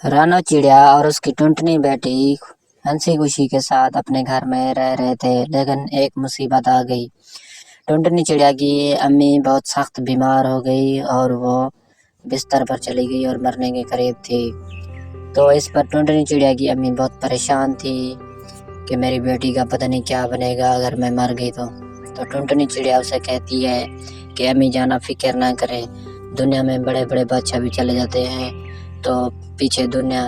रानो चिड़िया और उसकी टुनटुनी बेटी हंसी खुशी के साथ अपने घर में रह रहे थे, लेकिन एक मुसीबत आ गई। टुनटुनी चिड़िया की अम्मी बहुत सख्त बीमार हो गई और वो बिस्तर पर चली गई और मरने के करीब थी। तो इस पर टुनटुनी चिड़िया की अम्मी बहुत परेशान थी कि मेरी बेटी का पता नहीं क्या बनेगा अगर मैं मर गई तो टुनटुनी चिड़िया उसे कहती है कि अम्मी जाना फिक्र ना करें, दुनिया में बड़े बड़े बादशाह भी चले जाते हैं तो पीछे दुनिया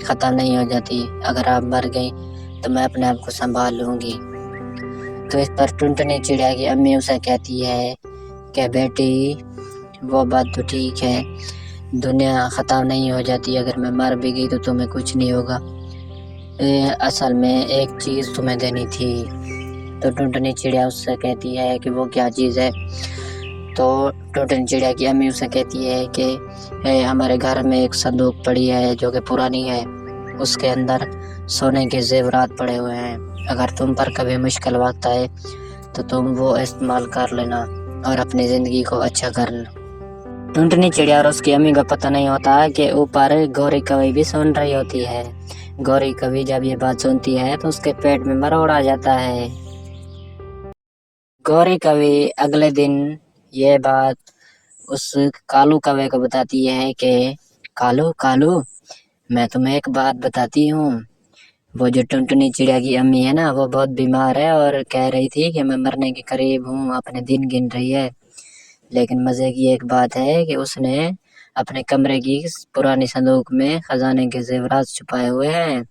ख़त्म नहीं हो जाती। अगर आप मर गई तो मैं अपने आप को संभाल लूँगी। तो इस पर टुनटुनी चिड़िया की अम्मी उसे कहती है कि बेटी वो बात तो ठीक है, दुनिया ख़त्म नहीं हो जाती, अगर मैं मर भी गई तो तुम्हें कुछ नहीं होगा। असल में एक चीज़ तुम्हें देनी थी। तो टुनटुनी चिड़िया उससे कहती है कि वो क्या चीज़ है। तो टुनटुनी चिड़िया की अम्मी उसे कहती है कि हमारे घर में एक संदूक पड़ी है जो कि पुरानी है, उसके अंदर सोने के जेवरात पड़े हुए हैं, अगर तुम पर कभी मुश्किल वक्त आए तो तुम वो इस्तेमाल कर लेना और अपनी ज़िंदगी को अच्छा कर लेना। टुनटुनी चिड़िया और उसकी अम्मी को पता नहीं होता कि ऊपर गौरी कवि भी सुन रही होती है। गौरी कवि जब ये बात सुनती है तो उसके पेट में मरोड़ आ जाता है। गौरी कवि अगले दिन ये बात उस कालू कौवे को बताती है कि कालू कालू मैं तुम्हें एक बात बताती हूँ। वो जो टुनटुनी चिड़िया की अम्मी है ना, वो बहुत बीमार है और कह रही थी कि मैं मरने के करीब हूँ, अपने दिन गिन रही है। लेकिन मज़े की एक बात है कि उसने अपने कमरे की पुरानी संदूक में खजाने के जेवरात छुपाए हुए हैं।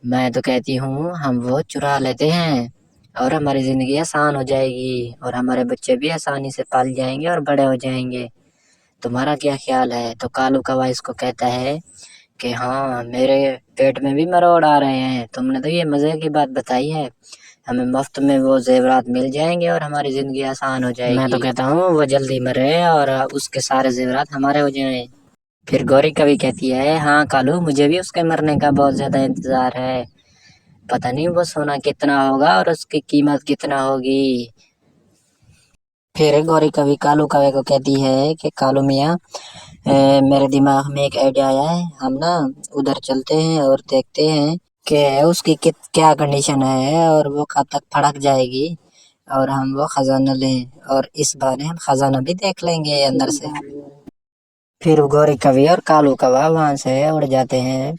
मैं तो कहती हूँ हम वो चुरा लेते हैं और हमारी ज़िंदगी आसान हो जाएगी और हमारे बच्चे भी आसानी से पल जाएंगे और बड़े हो जाएंगे। तुम्हारा क्या ख्याल है? तो कालू कौवा इसको कहता है कि हाँ, मेरे पेट में भी मरोड़ आ रहे हैं, तुमने तो ये मज़े की बात बताई है, हमें मुफ्त में वो जेवरात मिल जाएंगे और हमारी ज़िंदगी आसान हो जाएगी। मैं तो कहता हूँ वो जल्दी मरे और उसके सारे जेवरात हमारे हो जाएं। फिर गौरी कवि कहती है हाँ कालू, मुझे भी उसके मरने का बहुत ज़्यादा इंतज़ार है, पता नहीं वो सोना कितना होगा और उसकी कीमत कितना होगी। फिर गौरी कवि कालू कौवे को कहती है कि कालू मियाँ, मेरे दिमाग में एक आइडिया आया है, हम ना उधर चलते हैं और देखते हैं कि उसकी क्या कंडीशन है और वो कब तक फड़क जाएगी और हम वो खजाना लें और इस बहाने हम खजाना भी देख लेंगे अंदर से। फिर गौरी कवि और कालू कौवा वहां से उड़ जाते हैं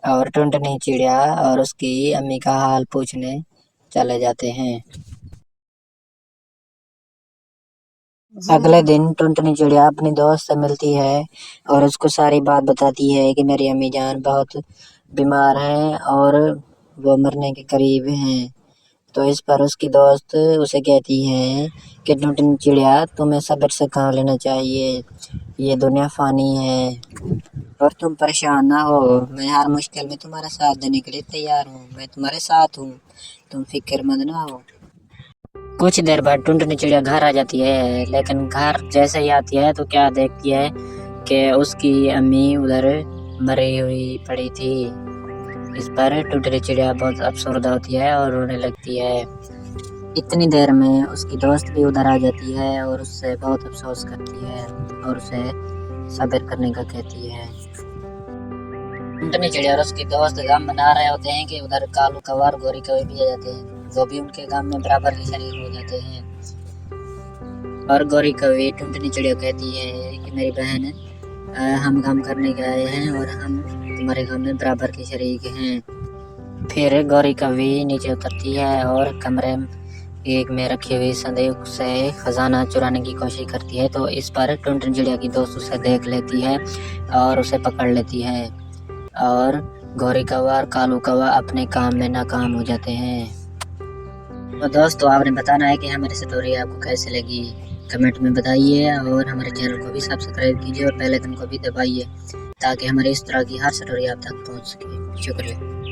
और टुनटुनी चिड़िया और उसकी अम्मी का हाल पूछने चले जाते हैं। अगले दिन टुनटुनी चिड़िया अपनी दोस्त से मिलती है और उसको सारी बात बताती है कि मेरी अम्मी जान बहुत बीमार हैं और वो मरने के करीब हैं। तो इस पर उसकी दोस्त उसे कहती है कि टुनटुनी चिड़िया तुम्हें सब्र से काम लेना चाहिए, ये दुनिया फानी है और तुम परेशान ना हो, मैं हर मुश्किल में तुम्हारा साथ देने के लिए तैयार हूँ, मैं तुम्हारे साथ हूँ, तुम फिक्रमंद ना हो। कुछ देर बाद टुनटुनी चिड़िया घर आ जाती है, लेकिन घर जैसे ही आती है तो क्या देखती है कि उसकी अम्मी उधर मरी हुई पड़ी थी। इस पर टुनटुनी चिड़िया बहुत अफसरदा होती है और रोने लगती है। इतनी देर में उसकी दोस्त भी उधर आ जाती है और उससे बहुत अफसोस करती है और उसे सब्र करने का कहती है। टुनटुनी चिड़िया और उसकी दोस्त गम मना रहे होते हैं कि उधर कालू कौवा और गौरी कौवे भी आ जाते हैं, वो भी उनके गम में बराबर के शरीक हो जाते हैं। और गौरी कवि टुनटुनी चिड़िया कहती है कि मेरी बहन, हम गम करने के आए हैं और हम तुम्हारे गम में बराबर के शरीक हैं। फिर गौरी कवि नीचे उतरती है और कमरे एक में रखी हुई संदूक से खजाना चुराने की कोशिश करती है। तो इस पर टुनटुनी चिड़िया की दोस्त उसे देख लेती है और उसे पकड़ लेती है और गौरी कौवा और कालू कौवा अपने काम में नाकाम हो जाते हैं। तो दोस्तों, आपने बताना है कि हमारी स्टोरी आपको कैसे लगी, कमेंट में बताइए और हमारे चैनल को भी सब्सक्राइब कीजिए और बेल आइकन को भी दबाइए ताकि हमारे इस तरह की हर स्टोरी आप तक पहुंच सके। शुक्रिया।